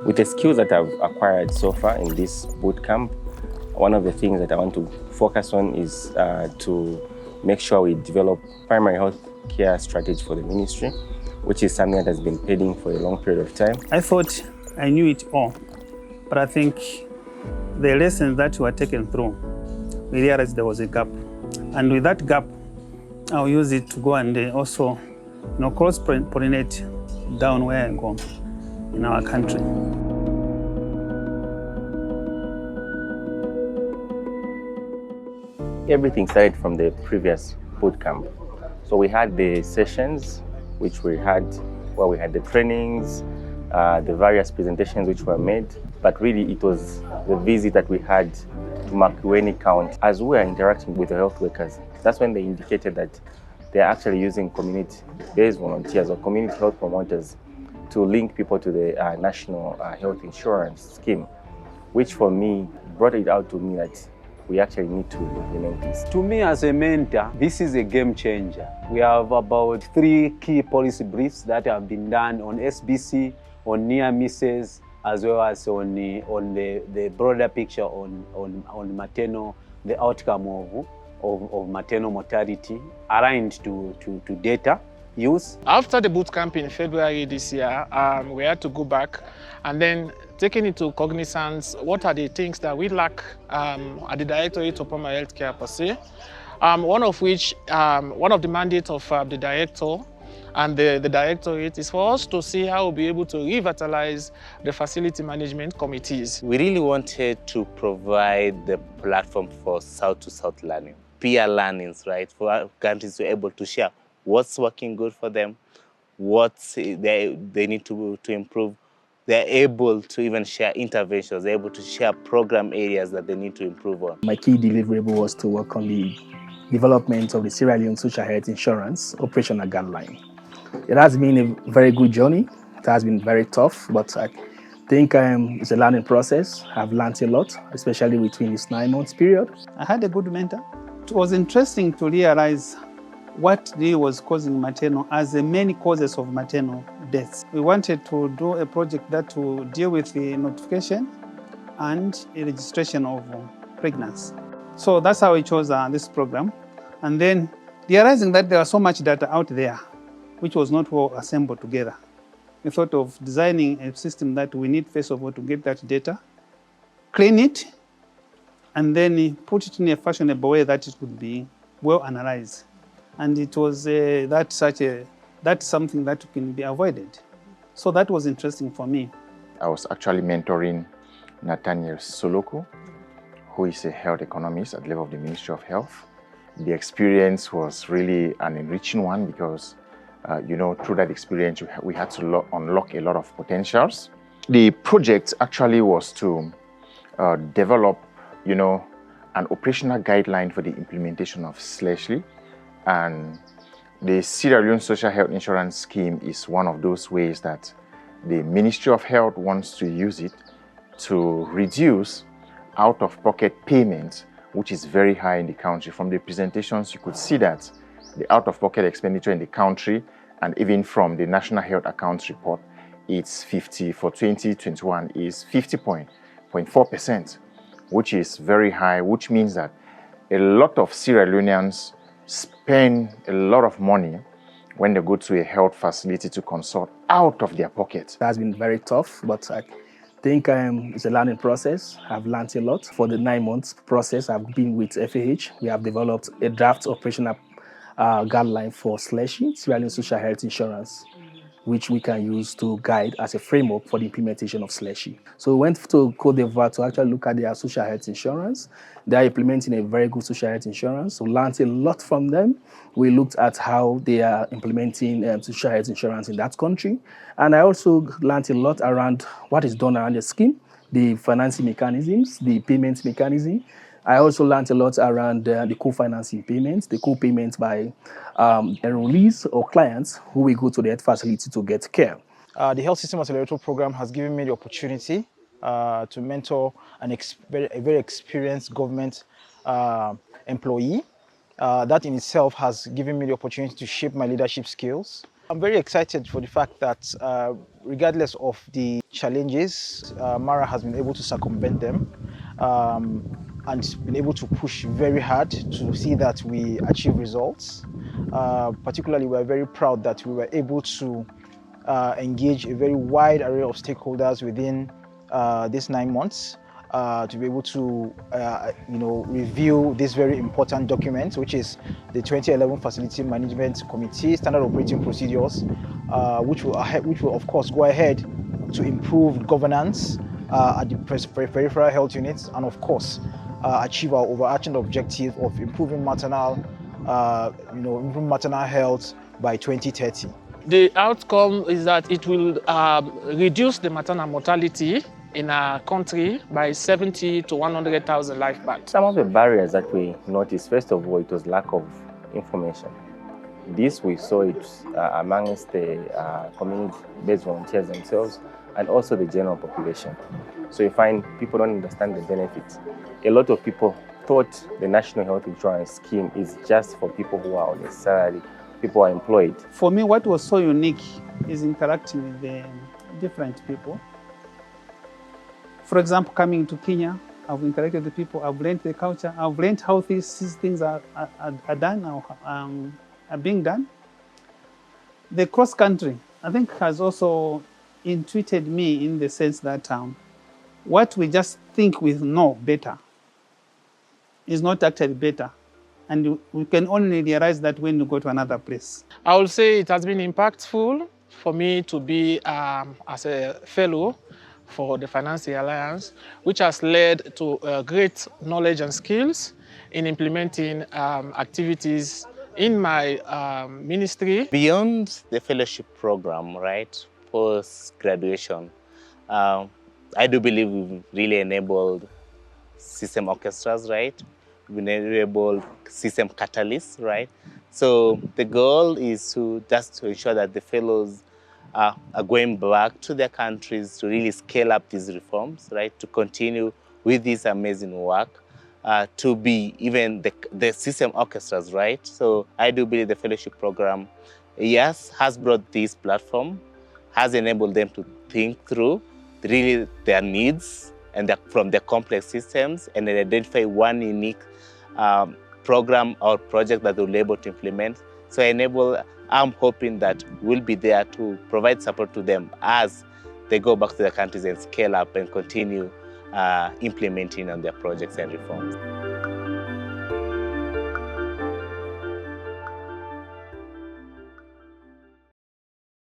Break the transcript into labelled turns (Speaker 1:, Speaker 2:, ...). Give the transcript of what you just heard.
Speaker 1: With the skills that I've acquired so far in this bootcamp, one of the things that I want to focus on is to make sure we develop primary health care strategy for the ministry, which is something that has been pending for a long period of time.
Speaker 2: I thought I knew it all, but I think the lessons that were taken through, we realized there was a gap. And with that gap, I'll use it to go and also cross-pollinate down where I go in our country.
Speaker 1: Everything started from the previous bootcamp. So we had the sessions, which we had, where we had the trainings, the various presentations which were made, but really it was the visit that we had to Makueni County. As we are interacting with the health workers, that's when they indicated that they're actually using community-based volunteers or community health promoters to link people to the National Health Insurance Scheme, which for me brought it out to me that we actually need to implement this.
Speaker 3: To me as a mentor, this is a game changer. We have about 3 key policy briefs that have been done on SBC, on near misses, as well as on the broader picture on maternal, the outcome of maternal mortality aligned to data use.
Speaker 4: After the bootcamp in February this year, we had to go back and then taking into cognizance what are the things that we lack at the Directorate of Primary Health Care per se. One of the mandates of the director and the directorate is for us to see how we'll be able to revitalize the facility management committees.
Speaker 5: We really wanted to provide the platform for South-to-South learning, peer learnings, right? For our countries to be able to share what's working good for them, what they need to improve. They're able to even share interventions, they're able to share program areas that they need to improve on.
Speaker 6: My key deliverable was to work on the development of the Sierra Leone Social Health Insurance operational guideline. It has been a very good journey. It has been very tough, but I think it's a learning process. I've learned a lot, especially between this 9 months period.
Speaker 2: I had a good mentor. It was interesting to realize what really was causing maternal as the many causes of maternal deaths. We wanted to do a project that would deal with the notification and the registration of pregnancy. So that's how we chose this program. And then realizing that there was so much data out there, which was not well assembled together. We thought of designing a system that we need, first of all, to get that data, clean it, and then put it in a fashionable way that it could be well analyzed. And it was that's something that can be avoided. So that was interesting for me.
Speaker 7: I was actually mentoring Nathaniel Soloko, who is a health economist at the level of the Ministry of Health. The experience was really an enriching one because, through that experience, we had to unlock a lot of potentials. The project actually was to develop, an operational guideline for the implementation of SLESHLY. And the Sierra Leone Social Health Insurance Scheme is one of those ways that the Ministry of Health wants to use it to reduce out-of-pocket payments, which is very high in the country. From the presentations, you could see that the out-of-pocket expenditure in the country, and even from the National Health Accounts Report, it's for 2021 is 50.4%, which is very high, which means that a lot of Sierra Leoneans spend a lot of money when they go to a health facility to consult out of their pocket.
Speaker 6: It has been very tough, but I think it's a learning process. I've learned a lot. For the 9 months process, I've been with FAH. We have developed a draft operational guideline for SLESHLY, Sierra Leone Social Health Insurance, which we can use to guide as a framework for the implementation of SLESHLY. So we went to Cote d'Ivoire to actually look at their social health insurance. They are implementing a very good social health insurance. So we learned a lot from them. We looked at how they are implementing social health insurance in that country. And I also learned a lot around what is done around the scheme, the financing mechanisms, the payment mechanism. I also learned a lot around the co-financing payments, the co-payments by enrollees or clients who will go to the health facility to get care.
Speaker 8: The Health System Accelerator program has given me the opportunity to mentor a very experienced government employee. That in itself has given me the opportunity to shape my leadership skills I'm very excited for the fact that regardless of the challenges, Mara has been able to circumvent them and been able to push very hard to see that we achieve results. Particularly, we're very proud that we were able to engage a very wide array of stakeholders within these 9 months to be able to review this very important document, which is the 2011 Facility Management Committee Standard Operating Procedures, which will of course go ahead to improve governance at the peripheral health units, and of course achieve our overarching objective of improving maternal health by 2030.
Speaker 4: The outcome is that it will reduce the maternal mortality in our country by 70 to 100,000 life births.
Speaker 1: Some of the barriers that we noticed, first of all, it was lack of information. This we saw it amongst the community-based volunteers themselves and also the general population. So you find people don't understand the benefits. A lot of people thought the National Health Insurance Scheme is just for people who are on a salary, people who are employed.
Speaker 2: For me, what was so unique is interacting with the different people. For example, coming to Kenya, I've interacted with the people, I've learned the culture, I've learned how these things are done or are being done. The cross-country, I think, has also intuited me in the sense that what we just think we know better is not actually better. And we can only realize that when we go to another place.
Speaker 4: I will say it has been impactful for me to be as a fellow for the Financing Alliance, which has led to great knowledge and skills in implementing activities in my ministry.
Speaker 5: Beyond the fellowship program, right, post-graduation, I do believe we've really enabled system orchestras, right? We've enabled system catalysts, right? So the goal is to ensure that the fellows are going back to their countries to really scale up these reforms, right? To continue with this amazing work, to be even the system orchestras, right? So I do believe the fellowship program, yes, has brought this platform, has enabled them to think through really their needs and from their complex systems, and then identify one unique program or project that they'll be able to implement. So I'm hoping that we'll be there to provide support to them as they go back to their countries and scale up and continue implementing on their projects and reforms.